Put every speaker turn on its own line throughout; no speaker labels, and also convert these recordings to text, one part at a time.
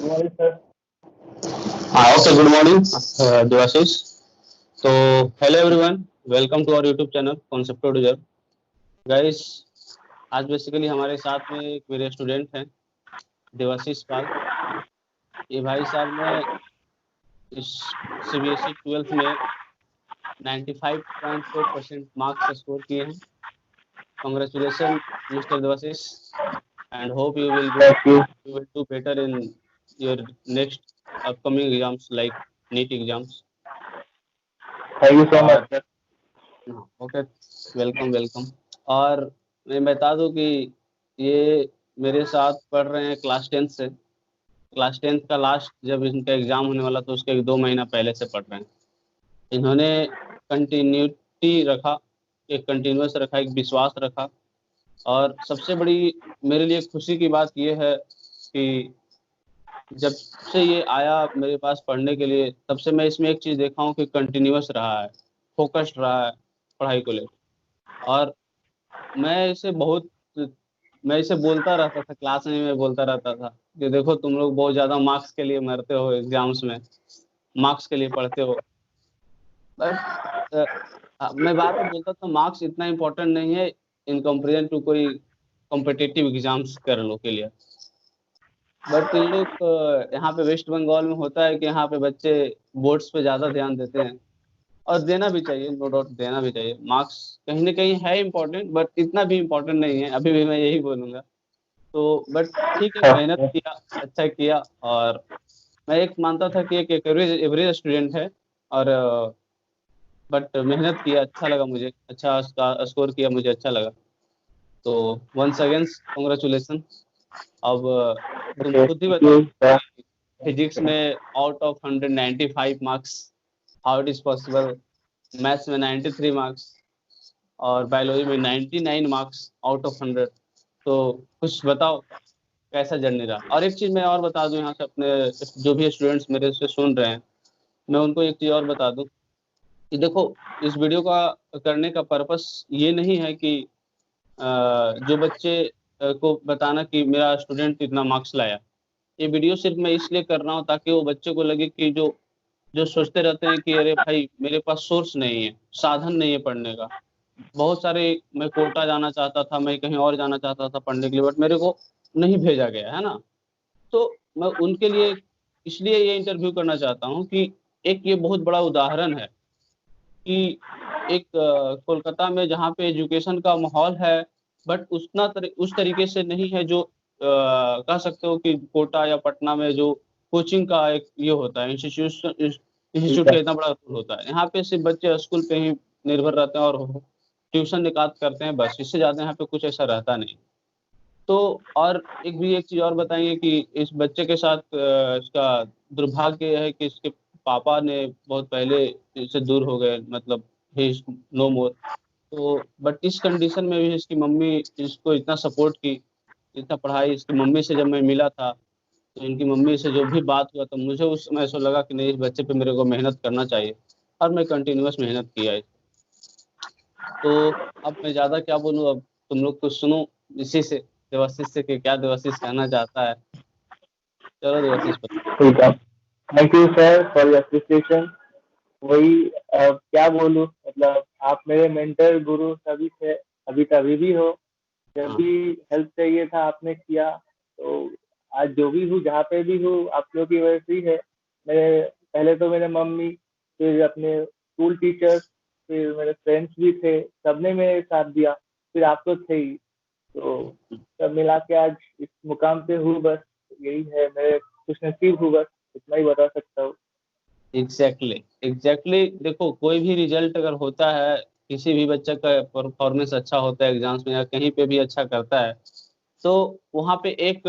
morning, sir.
Okay, good morning, Devashish. So, hello everyone, welcome to our YouTube channel Concept Producer. Guys, आज basically हमारे साथ में एक मेरे स्टूडेंट हैं देवाशीष पाल। ये भाई साहब ने इस CBSE 12th में 95.4% मार्क्स स्कोर किए हैं। Congratulations, Mr. Devashish, and hope you will do better in your next upcoming exams like NEET exams.
Thank you so much, sir.
Okay, welcome. और मैं बता दूं कि ये मेरे साथ पढ़ रहे हैं क्लास 10th से। क्लास 10th का लास्ट जब इनका एग्ज़ाम होने वाला तो उसके 2 महीना पहले से पढ़ रहे हैं। इन्होंने कंटिन्यूटी रखा, एक कंटिन्यूस रखा, एक विश्वास रखा। और सबसे बड़ी मेरे लिए खुशी की बात ये है कि जब से ये आया मेरे पास पढ़ने के लिए, तब से मैं इसमें एक चीज़ देखा हूँ कि कंटिन्यूस रहा है, फोकस्ड रहा है पढ़ाई को लेकर। और मैं इसे बोलता रहता था, क्लास में मैं बोलता रहता था कि देखो तुम लोग बहुत ज़्यादा मार्क्स के लिए मरते हो, एग्जाम्स में मार्क्स के लिए पढ़ते हो। बट मैं बार बार बोलता था मार्क्स इतना इम्पोर्टेंट नहीं है इन कंपेरिजन टू कोई कॉम्पिटिटिव एग्जाम्स कर लो के लिए। बट इन लोग यहाँ पे वेस्ट बंगाल में होता है कि यहाँ पे बच्चे बोर्ड्स पे ज़्यादा ध्यान देते हैं, और देना भी चाहिए, नो डाउट देना भी चाहिए। मार्क्स कहीं ना कहीं है इम्पोर्टेंट, बट इतना भी इम्पोर्टेंट नहीं है, अभी भी मैं यही बोलूँगा। तो बट ठीक है, मेहनत किया, अच्छा किया। और मैं एक मानता था कि एक एवरेज स्टूडेंट है, और बट मेहनत किया, अच्छा लगा मुझे, अच्छा स्कोर किया, मुझे अच्छा लगा। तो वंस अगेन कॉन्ग्रेचुलेसन। अब तुम खुद ही बताओ, फिजिक्स में out of 195 marks, how it is possible. Maths में 93 मार्क्स और बायोलॉजी में 99 मार्क्स आउट ऑफ 100। तो कुछ बताओ कैसा जर्नी रहा। और एक चीज़ मैं और बता दूं, यहाँ से अपने जो भी स्टूडेंट्स मेरे से सुन रहे हैं, मैं उनको एक चीज़ और बता दूं कि देखो, इस वीडियो का करने का पर्पस ये नहीं है कि जो बच्चे को बताना कि मेरा स्टूडेंट इतना मार्क्स लाया। ये वीडियो सिर्फ मैं इसलिए कर रहा हूँ ताकि वो बच्चे को लगे कि जो जो सोचते रहते हैं कि अरे भाई मेरे पास सोर्स नहीं है, साधन नहीं है पढ़ने का। बहुत सारे, मैं कोटा जाना चाहता था, मैं कहीं और जाना चाहता था पढ़ने के लिए, बट मेरे को नहीं भेजा गया, है ना। तो मैं उनके लिए इसलिए ये इंटरव्यू करना चाहता हूँ कि एक ये बहुत बड़ा उदाहरण है कि एक कोलकाता में जहाँ पे एजुकेशन का माहौल है, बट उस तरीके से नहीं है जो कह सकते हो कि कोटा या पटना में जो कोचिंग का एक ये होता है, इंस्टीट्यूट का इतना बड़ा रोल होता है। यहाँ पे सिर्फ बच्चे स्कूल पे ही निर्भर रहते हैं और ट्यूशन निकाल करते हैं, बस इससे ज़्यादा यहाँ पे कुछ ऐसा रहता नहीं। तो और एक चीज़ और बताएंगे कि इस बच्चे के साथ इसका दुर्भाग्य है कि इसके पापा ने बहुत पहले इससे दूर हो गए, मतलब ही इज नो मोर। तो बट इस कंडीशन में भी इसकी मम्मी इसको इतना सपोर्ट की, इतना पढ़ाई। इसकी मम्मी से जब मैं मिला था तो इनकी मम्मी से जो भी बात हुआ तो मुझे उस समय ऐसा लगा कि नहीं, इस बच्चे पे मेरे को मेहनत करना चाहिए, और मैं कंटिन्यूअस मेहनत किया है। तो अब मैं ज़्यादा क्या बोलूँ, अब तुम लोग कुछ सुनो इसी से, देवाशीष से कि क्या देवाशीष कहना चाहता है। चलो देवाशीष
ठीक है। Thank you sir for your appreciation. वही क्या बोलूं, मतलब आप मेरे मेंटर गुरु सभी थे, अभी तभी भी हो। जब भी हेल्प चाहिए था आपने किया, तो आज जो भी हूँ, जहाँ पे भी हूँ, आप लोगों की वजह से ही है। मेरे पहले तो मेरे मम्मी, फिर अपने स्कूल टीचर्स, फिर मेरे फ्रेंड्स भी थे, सबने मेरे साथ दिया, फिर आप तो थे ही। तो सब मिला के आज इस मुकाम पे हूँ, बस यही है, मैं खुशनसीब हूँ, बस इतना ही बता सकता हूँ।
एग्जैक्टली। देखो, कोई भी रिजल्ट अगर होता है, किसी भी बच्चे का परफॉर्मेंस अच्छा होता है एग्जाम्स में या कहीं पे भी अच्छा करता है, तो वहाँ पे एक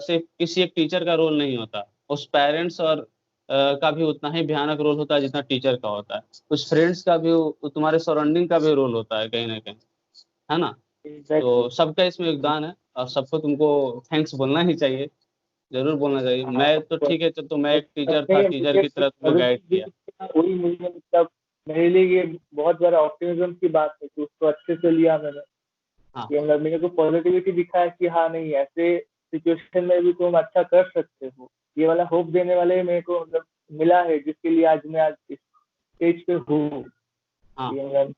सिर्फ किसी एक टीचर का रोल नहीं होता, उस पेरेंट्स और का भी उतना ही भयानक रोल होता है जितना टीचर का होता है। उस फ्रेंड्स का भी, तुम्हारे सराउंडिंग का भी रोल होता है कहीं ना कहीं, है ना। तो सबका इसमें योगदान है, और सबको तुमको थैंक्स बोलना ही चाहिए, जरूर बोलना चाहिए। मैं तो ठीक है, तो मैं एक टीचर था, टीचर की तरह तुम्हें गाइड किया।
वही मुझे, मतलब मेरे लिए ये बहुत बड़ा ऑप्टिमिज्म की बात है कि उसको अच्छे से लिया मैंने।
हाँ,
कि मतलब मेरे को पॉजिटिविटी दिखा है कि हाँ नहीं, ऐसे सिचुएशन में भी तुम अच्छा कर सकते हो। ये वाला होप देने वाले मेरे को मतलब मिला है, जिसके लिए आज मैं आज इस स्टेज पे हूँ।
हाँ।
ये मतलब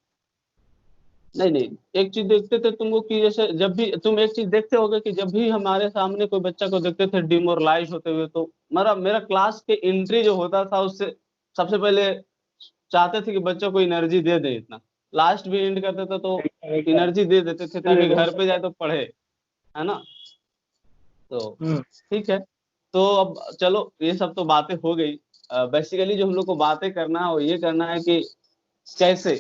नहीं नहीं, एक चीज देखते थे तुमको कि जैसे जब भी तुम एक चीज देखते होगे कि जब भी हमारे सामने कोई बच्चा को देखते थे डिमोरलाइज होते हुए, तो मेरा मेरा क्लास के एंट्री जो होता था उससे सबसे पहले चाहते थे कि बच्चों को एनर्जी दे दे, इतना लास्ट भी एंड करते थे तो
एकदम
एनर्जी दे देते थे ताकि घर पे जाए तो पढ़े, है ना। तो
हम्म।
ठीक है। तो अब चलो ये सब तो बातें हो गई। बेसिकली जो हम लोग को बातें करना है वो ये करना है कि कैसे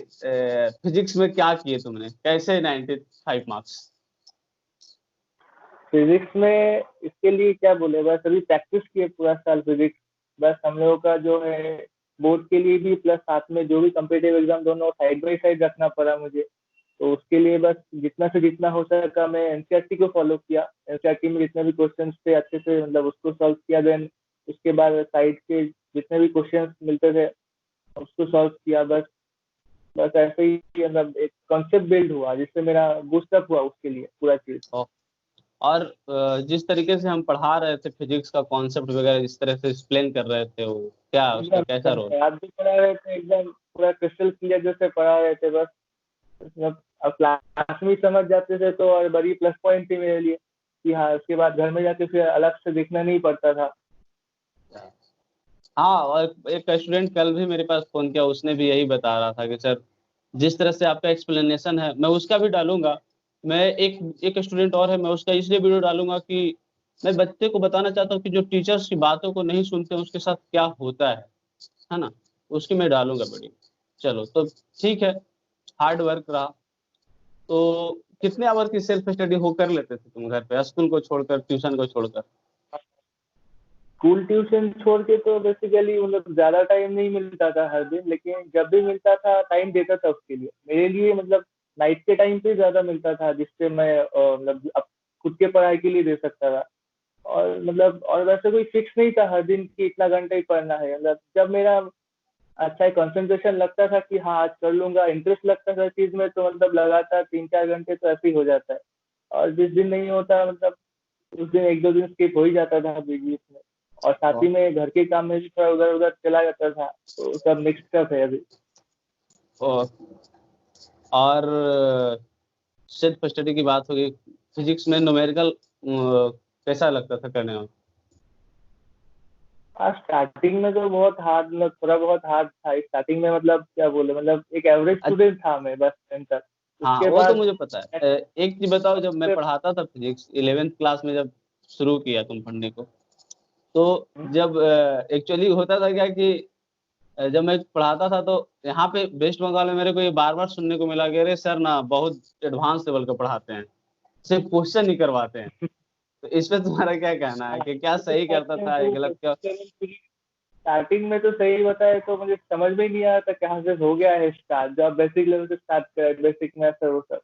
फिजिक्स में क्या किए तुमने, कैसे 95 मार्क्स।
फिजिक्स में इसके लिए क्या बोले, बस अभी प्रैक्टिस किए पूरा साल फिजिक्स। बस हम लोगों का जो है बोर्ड के लिए भी प्लस साथ में जो भी कम्पिटेटिव एग्जाम, दोनों साइड बाई साइड रखना पड़ा मुझे। तो उसके लिए बस जितना से जितना हो सका मैं एनसीईआरटी को फॉलो किया। एनसीईआरटी में जितने भी क्वेश्चन थे अच्छे से मतलब उसको सॉल्व किया। देन उसके बाद साइड के जितने भी क्वेश्चन मिलते थे उसको सॉल्व किया। बस बस ऐसे ही मतलब एक कॉन्सेप्ट बिल्ड हुआ जिससे मेरा बूस्टअप हुआ उसके लिए पूरा चीज।
और जिस तरीके से हम पढ़ा रहे थे फिजिक्स का कॉन्सेप्ट वगैरह, जिस तरह से एक्सप्लेन कर रहे थे, वो क्या उसका
एकदम
कैसा रोल।
एकदम आप भी पढ़ा रहे थे, एकदम पूरा क्रिस्टल क्लियर जैसे पढ़ा रहे थे। बस मतलब अब क्लास में ही समझ जाते थे तो और बड़ी प्लस पॉइंट थी मेरे लिए कि हाँ उसके बाद घर में जाके फिर अलग से देखना नहीं पड़ता था।
हाँ, और एक स्टूडेंट कल भी मेरे पास फोन किया, उसने भी यही बता रहा था कि सर जिस तरह से आपका एक्सप्लेनेशन है, मैं उसका भी डालूंगा। मैं एक एक स्टूडेंट और है, मैं उसका इसलिए वीडियो डालूंगा कि मैं बच्चे को बताना चाहता हूँ कि जो टीचर्स की बातों को नहीं सुनते उसके साथ क्या होता है ना। उसकी मैं डालूंगा वीडियो। चलो तो ठीक है, हार्ड वर्क रहा। तो कितने आवर की सेल्फ स्टडी हो कर लेते थे तुम घर पे, स्कूल को छोड़कर, ट्यूशन को छोड़कर।
स्कूल ट्यूशन छोड़ के तो बेसिकली मतलब ज्यादा टाइम नहीं मिलता था हर दिन, लेकिन जब भी मिलता था टाइम देता था उसके लिए। मेरे लिए मतलब नाइट के टाइम पे ज्यादा मिलता था जिससे मैं मतलब अब खुद के पढ़ाई के लिए दे सकता था। और मतलब और वैसे कोई फिक्स नहीं था हर दिन की इतना घंटा ही पढ़ना है। मतलब जब मेरा अच्छा कंसंट्रेशन लगता था कि हाँ आज कर लूंगा, इंटरेस्ट लगता था चीज में, तो मतलब लगातार 3-4 घंटे तो ऐसे ही हो जाता है। और जिस दिन नहीं होता मतलब उस दिन 1-2 दिन स्किप हो ही जाता था बीच बीच में। और साथ ही में घर के काम में भी थोड़ा उधर उधर चला जाता था, तो सब मिक्स अप है अभी।
और और सिर्फ स्टडी की बात होगी, फिजिक्स में न्यूमेरिकल कैसा लगता था करने में।
हाँ स्टार्टिंग में तो बहुत हार्ड, मतलब थोड़ा बहुत हार्ड था स्टार्टिंग में। मतलब क्या बोले, मतलब एक एवरेज स्टूडेंट था मैं बस 10 तक।
हाँ
उसके
वो तो
बाद
मुझे पता है। एक चीज बताओ, जब मैं पढ़ाता था फिजिक्स 11th क्लास में, जब शुरू किया तुम पढ़ने को, तो जब एक्चुअली होता था क्या कि जब मैं पढ़ाता था तो यहाँ पे वेस्ट बंगाल में मेरे को ये बार बार सुनने को मिला कि अरे सर ना बहुत एडवांस लेवल का पढ़ाते हैं, सिर्फ क्वेश्चन ही करवाते हैं। तो इस पे तुम्हारा क्या कहना है कि क्या सही करता था या गलत क्या।
स्टार्टिंग में तो सही बताए तो मुझे समझ में ही नहीं आया था कहाँ से हो गया है स्टार्ट। जब बेसिक लेवल से स्टार्ट करा, बेसिक मैथ वो सब,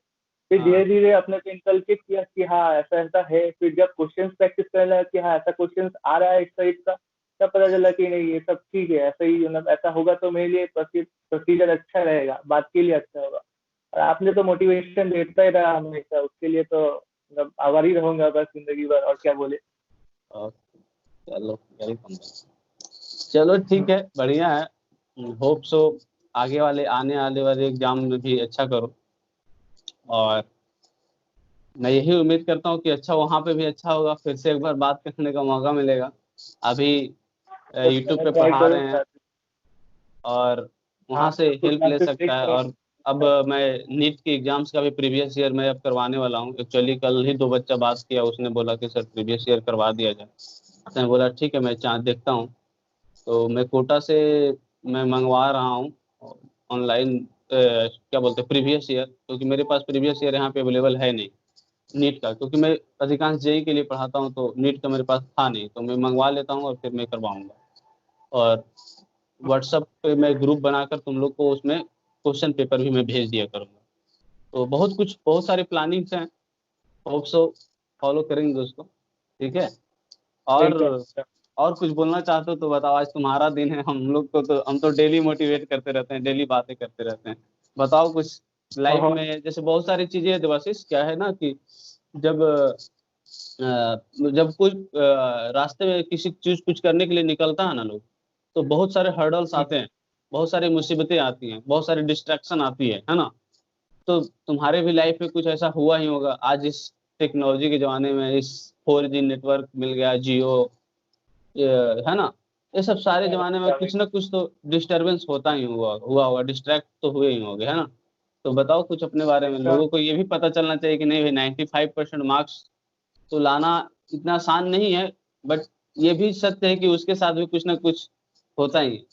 फिर
हाँ
धीरे धीरे अपने को इंकलकेट किया कि हाँ ऐसा ऐसा है। फिर जब क्वेश्चन प्रैक्टिस करने लगा कि हाँ ऐसा क्वेश्चन आ रहा है इस टाइप का, तब पता चला कि नहीं ये सब ठीक है, ऐसा ही मतलब ऐसा होगा तो मेरे लिए प्रोसीजर अच्छा रहेगा, बात के लिए अच्छा होगा। और आपने तो मोटिवेशन देता ही रहा हमेशा, उसके लिए तो मतलब आभारी रहूंगा बस जिंदगी भर, और क्या बोले।
और चलो वेलकम। चलो ठीक है, बढ़िया है। होप सो आगे वाले आने आने वाले एग्जाम में भी अच्छा करो। और मैं यही उम्मीद करता हूँ कि अच्छा वहाँ पे भी अच्छा होगा, फिर से एक बार बात करने का मौका मिलेगा। अभी यूट्यूब
मैं
पे
ट्राई
पढ़ा रहे हैं
करूंगा।
और वहाँ
हाँ
से
कुछ
हेल्प ले
मैसेज
सकता है।
देख
और अब मैं नीट के एग्जाम्स का भी प्रीवियस ईयर मैं अब करवाने वाला हूँ। एक्चुअली कल ही दो बच्चा बात किया, उसने बोला कि सर प्रीवियस ईयर करवा दिया जाए। तो मैं बोला ठीक है, मैं चाह देखता हूँ। तो मैं कोटा से मैं मंगवा रहा हूँ ऑनलाइन, क्या बोलते हैं, प्रीवियस ईयर, क्योंकि मेरे पास प्रीवियस ईयर यहाँ पे अवेलेबल है नहीं नीट का, क्योंकि मैं अधिकांश जेई के लिए पढ़ाता हूँ तो नीट का मेरे पास था नहीं, तो मैं मंगवा लेता हूँ और फिर मैं करवाऊंगा। और व्हाट्सएप पे मैं ग्रुप बनाकर तुम लोग को उसमें क्वेश्चन पेपर भी मैं भेज दिया करूँगा। तो बहुत कुछ, बहुत सारे प्लानिंग्स हैं। होप सो फॉलो करेंगे दोस्तों, ठीक है। और
एकदम।
और कुछ बोलना चाहते हो तो बताओ, आज तुम्हारा दिन है। हम लोग को तो, हम तो डेली मोटिवेट करते रहते हैं, डेली बातें करते रहते हैं। बताओ कुछ लाइफ
बहुत
में, जैसे बहुत सारी चीजें हैं देवाशीष, क्या है ना कि जब जब कुछ रास्ते में किसी चीज कुछ करने के लिए निकलता है ना लोग, तो बहुत सारे हर्डल्स आते हैं, बहुत सारी मुसीबतें आती हैं, बहुत सारी डिस्ट्रैक्शन आती है ना। तो तुम्हारे भी लाइफ में कुछ ऐसा हुआ ही होगा। आज इस टेक्नोलॉजी के जमाने में इस 4G नेटवर्क मिल गया, जियो, है ना, ये सब सारे जमाने में कुछ ना कुछ तो डिस्टरबेंस होता ही हुआ होगा, डिस्ट्रैक्ट तो हुए ही होंगे, है ना। तो बताओ कुछ अपने बारे में, लोगों को ये भी पता चलना चाहिए कि नहीं भाई 95% मार्क्स तो लाना इतना आसान नहीं है, बट ये भी सत्य है कि उसके साथ भी कुछ ना कुछ होता ही है।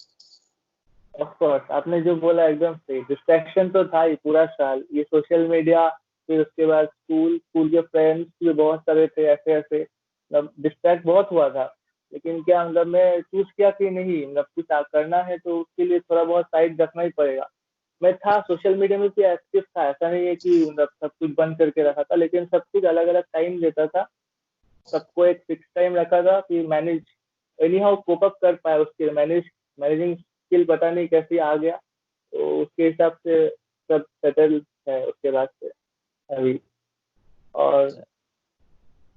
ऑफ कोर्स, आपने जो बोला एकदम सही। डिस्ट्रैक्शन तो था ही पूरा साल, ये सोशल मीडिया, फिर उसके बाद स्कूल के फ्रेंड्स भी बहुत सारे थे ऐसे ऐसे, मतलब डिस्ट्रैक्ट बहुत हुआ था। लेकिन क्या मतलब मैं चूज किया कि नहीं, मतलब कुछ करना है तो उसके लिए थोड़ा बहुत साइड रखना ही पड़ेगा। मैं था सोशल मीडिया में भी एक्टिव था, ऐसा नहीं है कि मतलब सब कुछ बंद करके रखा था, लेकिन सब कुछ अलग अलग टाइम देता था। सबको एक फिक्स टाइम रखा था कि manage anyhow cope up कर पाए, उसके मैनेजिंग स्किल पता नहीं कैसे आ गया, तो उसके हिसाब से सब सेटल है उसके बाद से अभी। और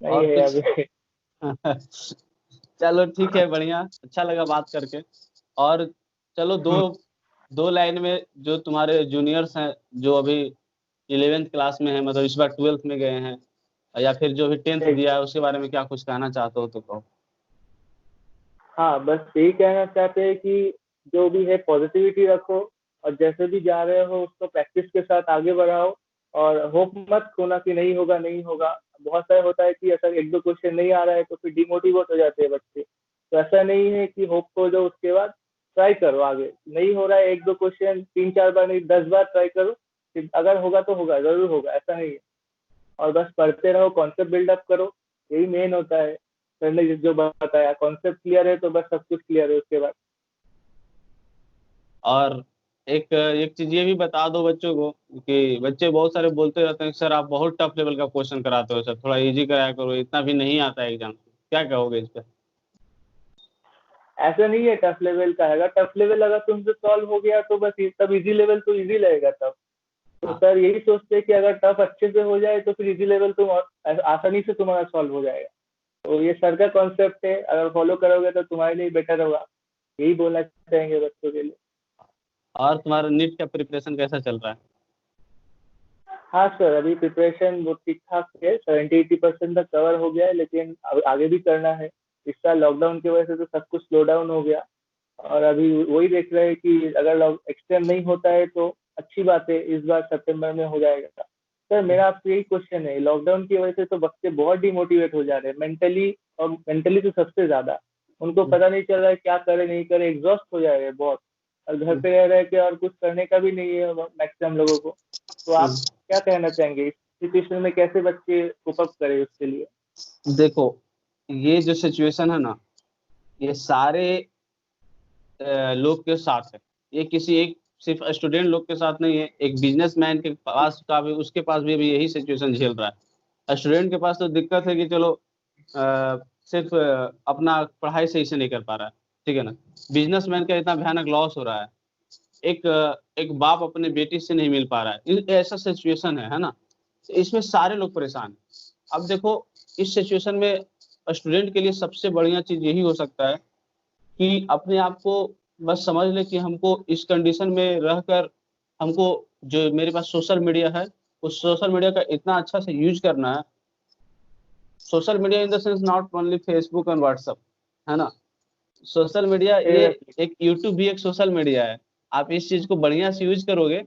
नहीं
और
है
कुछ
अभी।
चलो ठीक है, बढ़िया, अच्छा लगा बात करके। और चलो दो दो लाइन में, जो तुम्हारे जूनियर्स हैं, जो अभी 11th क्लास में है, मतलब इस बार 12th में गए हैं, या फिर जो भी 10th
ठीक।
दिया है, उसके बारे में क्या कुछ कहना चाहते हो तो कहो।
हाँ, बस यही कहना चाहते हैं कि जो भी है पॉजिटिविटी रखो, और जैसे भी जा रहे हो उसको प्रैक्टिस के साथ आगे बढ़ाओ, और होप मत खोना कि नहीं होगा नहीं होगा। बहुत सारे होता है कि ऐसा एक दो क्वेश्चन नहीं आ रहा है तो फिर डिमोटिवेट हो जाते हैं बच्चे। तो ऐसा नहीं है कि होप खो जाओ, उसके बाद ट्राई करो आगे। नहीं हो रहा है एक दो क्वेश्चन, तीन चार बार नहीं 10 बार ट्राई करो, फिर अगर होगा तो होगा, जरूर होगा, ऐसा नहीं है। और बस पढ़ते रहो, कॉन्सेप्ट बिल्डअप करो, यही मेन होता है। सर ने जो बताया, कॉन्सेप्ट क्लियर है तो बस सब कुछ क्लियर है उसके बाद।
और एक एक चीज ये भी बता दो बच्चों को, कि बच्चे बहुत सारे बोलते रहते हैं कि सर आप बहुत टफ लेवल का क्वेश्चन कराते हो, सर थोड़ा इजी कराया करो, इतना भी नहीं आता है एग्जाम। क्या कहोगे इस पे।
ऐसा नहीं है टफ लेवल का है, टफ लेवल अगर तुमसे सॉल्व हो गया तो बस तब इजी लेवल तो इजी लगेगा तब। तो
हाँ।
सर यही सोचते हैं कि अगर टफ अच्छे से हो जाए तो फिर इजी लेवल तुम आसानी से तुम्हारा सॉल्व हो जाएगा। तो ये सर का कॉन्सेप्ट है, अगर फॉलो करोगे तो तुम्हारे लिए बेटर होगा, यही बोलना चाहेंगे बच्चों के लिए।
और तुम्हारा नीट का प्रिपरेशन कैसा चल रहा है।
हाँ सर, अभी प्रिपरेशन वो ठीक ठाक है, 70-80% तक कवर हो गया है, लेकिन अब आगे भी करना है। इस साल लॉकडाउन की वजह से तो सब कुछ स्लो डाउन हो गया, और अभी वही देख रहे हैं कि अगर एक्सटेंड नहीं होता है तो अच्छी बात है, इस बार सितंबर में हो जाएगा। सर मेरा आपसे यही क्वेश्चन है, लॉकडाउन की वजह से तो बच्चे बहुत डिमोटिवेट हो जा रहे हैं मेंटली, और मेंटली तो सबसे ज्यादा। उनको पता नहीं चल रहा है क्या करे नहीं करे, एग्जॉस्ट हो जा रहे हैं बहुत, और घर पे रह रहे के और कुछ करने का भी नहीं है मैक्सिमम लोगों को। तो आप क्या कहना चाहेंगे, इस सिचुएशन में कैसे बच्चे कोप अप करें उसके लिए?
देखो, ये जो सिचुएशन है ना, ये सारे लोग के साथ है। ये किसी एक सिर्फ स्टूडेंट लोग के साथ नहीं है, एक बिजनेसमैन के पास का भी, उसके पास भी अभी यही सिचुएशन झेल रहा है। स्टूडेंट के पास तो दिक्कत है कि चलो सिर्फ अपना पढ़ाई सही से नहीं कर पा रहा है, ठीक है ना। बिजनेसमैन का इतना भयानक लॉस हो रहा है, एक बाप अपने बेटी से नहीं मिल पा रहा है, ऐसा सिचुएशन है ना। इसमें सारे लोग परेशान हैं। अब देखो, इस सिचुएशन में स्टूडेंट के लिए सबसे बढ़िया चीज यही हो सकता है कि अपने आप को बस समझ ले कि हमको इस कंडीशन में रहकर, हमको जो मेरे पास सोशल मीडिया है, उस सोशल मीडिया का इतना अच्छा से यूज करना है। Social media in the sense not only Facebook and WhatsApp, है ना। सोशल मीडिया ये एक यूट्यूब भी एक सोशल मीडिया है। आप इस चीज को बढ़िया से यूज करोगे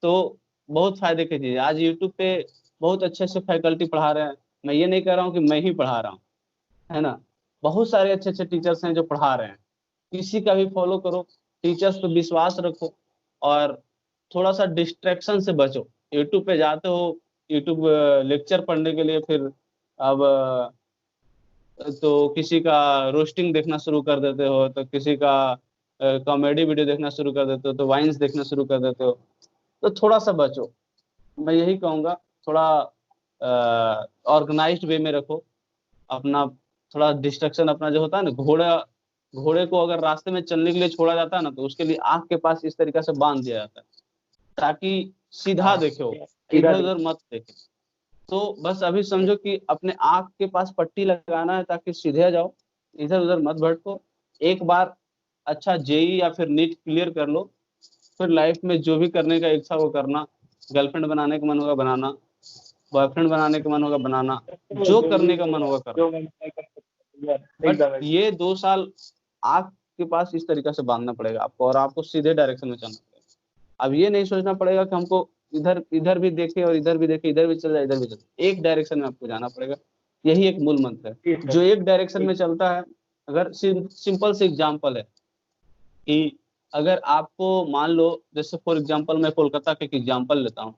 तो बहुत फायदे की चीज है। आज यूट्यूब पे बहुत अच्छे से फैकल्टी पढ़ा रहे हैं। मैं ये नहीं कह रहा हूँ कि मैं ही पढ़ा रहा हूँ, है ना। बहुत सारे अच्छे अच्छे टीचर्स हैं जो पढ़ा रहे हैं, किसी का भी फॉलो करो, टीचर्स पे विश्वास रखो, और थोड़ा सा डिस्ट्रैक्शन से बचो। यूट्यूब पे जाते हो, यूट्यूब लेक्चर पढ़ने के लिए, फिर अब तो किसी का रोस्टिंग देखना शुरू कर देते हो, तो किसी का कॉमेडी वीडियो देखना शुरू कर देते हो, तो वाइन्स देखना शुरू कर देते हो। तो थोड़ा सा बचो, मैं यही कहूँगा। थोड़ा ऑर्गेनाइज्ड वे में रखो अपना। थोड़ा डिस्ट्रक्शन अपना जो होता है ना, घोड़े को अगर रास्ते में चलने के लिए छोड़ा जाता है ना, तो उसके लिए आंख के पास इस तरीके से बांध दिया जाता है, ताकि सीधा
हाँ,
देखे, वो
सीधा
इधर
देख।
उधर मत देखे। तो बस अभी समझो कि अपने आँख के पास पट्टी लगाना है ताकि सीधे जाओ, इधर उधर मत भटको। एक बार अच्छा जेई या फिर नीट क्लियर कर लो, फिर लाइफ में जो भी करने का इच्छा वो करना। गर्लफ्रेंड बनाने का मन होगा बनाना, बॉयफ्रेंड बनाने का मन होगा बनाना, जो करने का मन होगा करना।
जो मन कर सकते हैं।
बट
एकदम एकदम।
ये 2 साल आँख के पास इस तरीका से बांधना पड़ेगा आपको, और आपको सीधे डायरेक्शन में चलना पड़ेगा। अब ये नहीं सोचना पड़ेगा कि हमको इधर इधर भी देखे और इधर भी देखे, इधर भी चल जाए इधर भी चल जाए, एक डायरेक्शन में आपको जाना पड़ेगा। यही एक मूल मंत्र
जी
है
सर।
जो एक डायरेक्शन में
ठीक।
चलता है। अगर सिंपल से एग्जाम्पल है कि अगर आपको मान लो, जैसे फॉर एग्जाम्पल मैं कोलकाता का एक एग्जाम्पल लेता हूँ,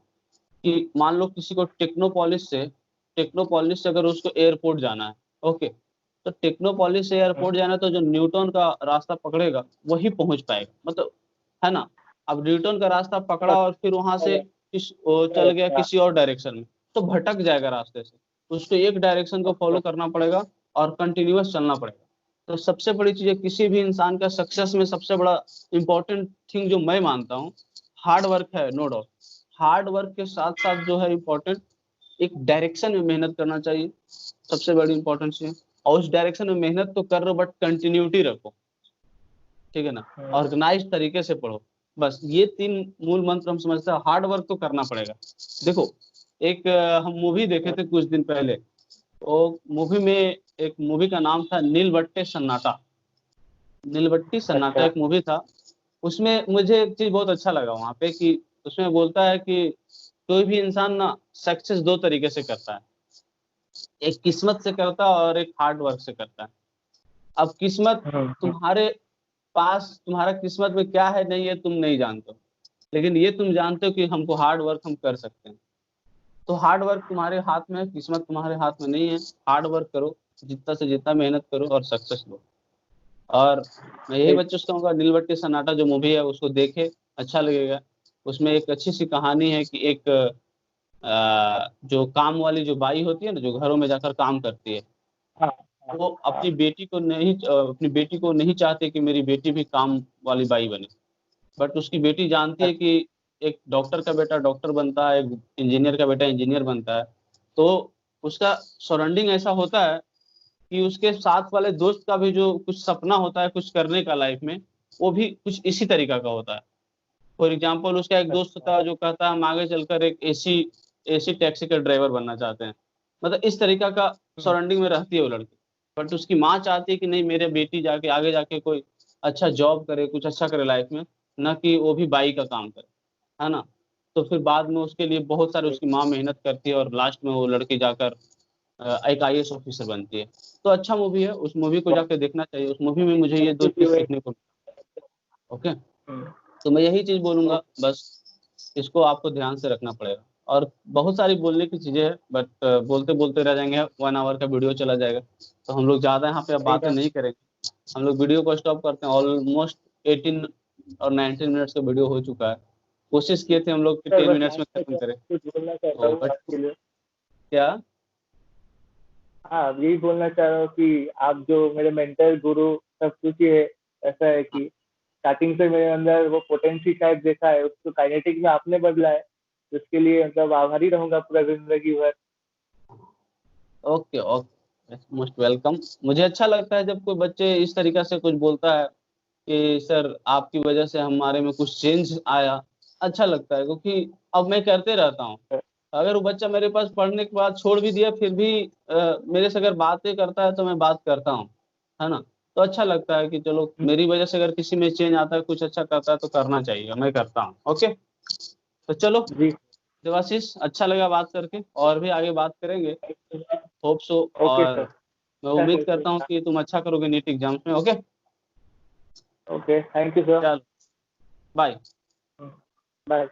कि मान लो किसी को टेक्नोपॉलिस से अगर उसको एयरपोर्ट जाना है, ओके, तो टेक्नोपॉलिस से एयरपोर्ट जाना है तो जो न्यूटन का रास्ता पकड़ेगा वही पहुंच पाएगा, मतलब, है ना। अब न्यूटन का रास्ता पकड़ा और फिर वहां से वो चल गया
अच्छा।
किसी और डायरेक्शन में, तो भटक जाएगा रास्ते से। उसको एक डायरेक्शन को फॉलो करना पड़ेगा और कंटिन्यूअस चलना पड़ेगा। तो सबसे बड़ी चीज है किसी भी इंसान का सक्सेस में, सबसे बड़ा इंपॉर्टेंट थिंग जो मैं मानता हूँ, हार्ड वर्क है, नो डाउट। हार्ड वर्क के साथ साथ जो है इम्पोर्टेंट, एक डायरेक्शन में मेहनत करना चाहिए, सबसे बड़ी इंपॉर्टेंट चीज। और उस डायरेक्शन में मेहनत तो कर रहे हो बट कंटिन्यूटी रखो, ठीक है ना। ऑर्गेनाइज तरीके से पढ़ो। बस ये 3 मूल मंत्र हम समझते हैं। हार्ड वर्क तो करना पड़ेगा। देखो, एक हम मूवी देखे थे कुछ दिन पहले, वो मूवी में एक मूवी का नाम था नीलबट्टे सन्नाटा। नीलबट्टी सन्नाटा
अच्छा।
एक मूवी था। उसमें मुझे एक चीज बहुत अच्छा लगा वहां पे, कि उसमें बोलता है कि कोई भी इंसान ना सक्सेस 2 तरीके से करता है, एक किस्मत से करता है और एक हार्ड वर्क से करता है। अब किस्मत तुम्हारे पास, तुम्हारा किस्मत में क्या है नहीं है तुम नहीं जानते हो, लेकिन ये तुम जानते हो कि हमको हार्ड वर्क हम कर सकते हैं। तो हार्ड वर्क तुम्हारे हाथ में है, किस्मत तुम्हारे हाथ में नहीं है। हार्ड वर्क करो, जितना से जितना मेहनत करो और सक्सेस लो। और मैं यही बच्चों से कहूँगा, नीलबट्टी सन्नाटा जो मूवी है उसको देखे, अच्छा लगेगा। उसमें एक अच्छी सी कहानी है कि एक जो काम वाली जो बाई होती है ना, जो घरों में जाकर काम करती है,
हाँ हाँ
वो
हाँ।
अपनी बेटी को नहीं चाहती कि मेरी बेटी भी काम वाली बाई बने। बट उसकी बेटी जानती है कि एक डॉक्टर का बेटा डॉक्टर बनता है, एक इंजीनियर का बेटा इंजीनियर बनता है। तो उसका सराउंडिंग ऐसा होता है कि उसके साथ वाले दोस्त का भी जो कुछ सपना होता है कुछ करने का लाइफ में, वो भी कुछ इसी तरीका का होता है। फॉर एग्जाम्पल उसका एक दोस्त
अच्छा।
था जो कहता है हम आगे चलकर एक एसी एसी टैक्सी का ड्राइवर बनना चाहते हैं। मतलब इस तरीका का सराउंडिंग में रहती है वो लड़की। बट उसकी माँ चाहती है कि नहीं, मेरे बेटी जाके आगे जाके कोई अच्छा जॉब करे, कुछ अच्छा करे लाइफ में, न कि वो भी बाई का काम करे, है ना। तो फिर बाद में उसके लिए बहुत सारे उसकी माँ मेहनत करती है और लास्ट में वो लड़की जाकर एक आईएएस ऑफिसर बनती है। तो अच्छा मूवी है, उस मूवी को जाके देखना चाहिए। उस मूवी में मुझे ये 2 चीज सीखने को। ओके, तो मैं यही चीज बोलूंगा बस, इसको आपको ध्यान से रखना पड़ेगा। और बहुत सारी बोलने की चीजें हैं, बट बोलते बोलते रह जाएंगे, 1 आवर का वीडियो चला जाएगा। तो हम लोग ज्यादा यहाँ पे अब बातें
एकदम।
नहीं करेंगे, हम लोग वीडियो को स्टॉप करते हैं। ऑलमोस्ट 18 और 19 मिनट्स का वीडियो हो चुका है। कोशिश किए थे हम लोग कि
सर
10
बस
मिनट्स में
लास्ट
खत्म
में
करें,
कुछ बोलना चाहता
तो
हूँ
बट
आपके लिए।
क्या।
हाँ, यही बोलना चाह रहा हूँ कि आप जो मेरे मेंटर गुरु सब कुछ ही है। ऐसा है कि स्टार्टिंग से मेरे अंदर वो पोटेंसी शायद देखा है, उसको काइनेटिक में आपने बदला है। जिसके लिए मतलब आभारी रहूंगा पूरा जिंदगी भर।
Okay okay, most welcome. मुझे अच्छा लगता है जब कोई बच्चे इस तरीका से कुछ बोलता है कि सर आपकी वजह से हमारे में कुछ चेंज आया। अच्छा लगता है, क्योंकि अब मैं करते रहता हूँ। अगर वो बच्चा मेरे पास पढ़ने के बाद छोड़ भी दिया फिर भी मेरे से अगर बातें करता है तो मैं बात करता हूँ, है ना। तो अच्छा लगता है कि चलो मेरी वजह से अगर किसी में चेंज आता है, कुछ अच्छा करता है तो करना चाहिए, मैं करता हूँ। ओके, तो चलो
जी।
देवाशीष, अच्छा लगा बात करके, और भी आगे बात करेंगे, होप सो।
ओके
और
सर।
मैं
अच्छा
उम्मीद
सर।
करता हूँ कि तुम अच्छा करोगे नीट एग्जाम्स में। Okay,
okay, thank you sir.
चलो, बाय।
बाय।